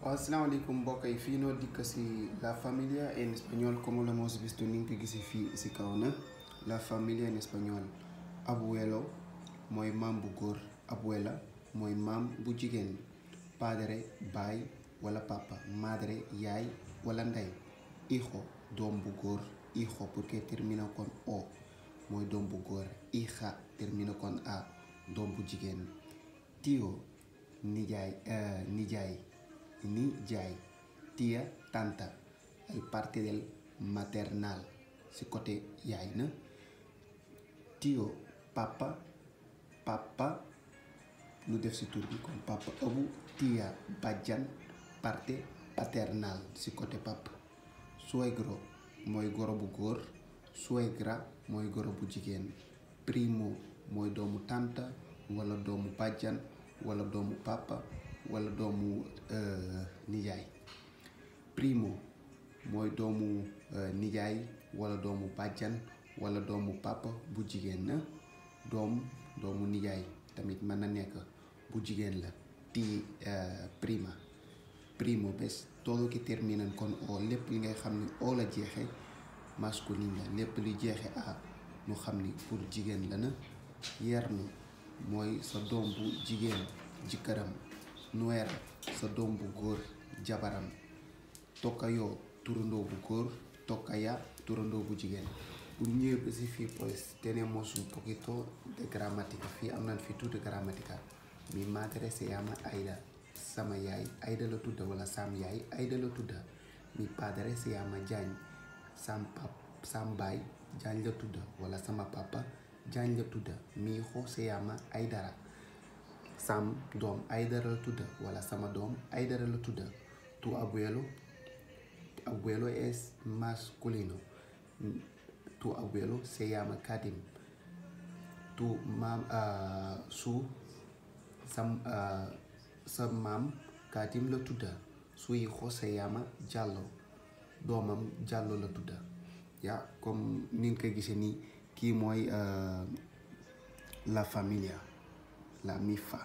Assalamualaikum mbokk yi fii noo dikk si la familia en español como lo hemos visto ni nga ko gisee fii si kaw na la familia en español. Abuelo mooy maam bu góor, abuela mooy maam bu jigéen, padre baay wala papa, madre yaay wala ndey, hijo doom bu góor, hijo porque termina con o mooy doom bu góor, hija termina con a doom bu jigéen, tío nijaay nijaay, tía tanta, el parte del maternal si côté yaay na, tío papa lu def si tur bi comme papa abu, tía bàjjan, parte paternal si côté papa, suegro mooy goro bu góor, suegra mooy goro bu jigéen, primo mooy doomu tanta wala doomu bàjjan wala doomu papa wala doomu nijaay, primo mooy doomu nijaay wala doomu bàjjan wala doomu papa bu jigéen na, doomu nijaay tamit mën na nekk bu jigéen la, primo bes todo que terminan con o, lépp li ngay xam ni o la jeexe masculin la, lépp li jeexe a ñu xam ni pour jigéen la na, yerno mooy sa doom bu jigéen jëkkëram, nuera sa doom bu góor jabaram, tokayo turandoo bu góor, tokaya turandoo bu jigéen. Bu ñëwee ba si fii pues tenemos un poquito de gramática, fii am nañ fi tuuti gramática. Mi madre se llama Aida, sama yaay Aida la tudda wala sam yaay Aida la tudda. Mi padre se llama Jaañ, sam baay Jaañ la tudda wala sama papa Jaañ la tudda. Mi hijo se llama Aidara, sam doom Aidara la tudda wala sama doom Aidara la tudda. Tu abuelo es masculino, tu abuelo se llama Kadim, tu maam sa maam Kadim la tudda, su hijo se llama Diallo, doomam Diallo la tudda. Ya comme ni nga ko gisee nii kii mooy la familia, la mi fa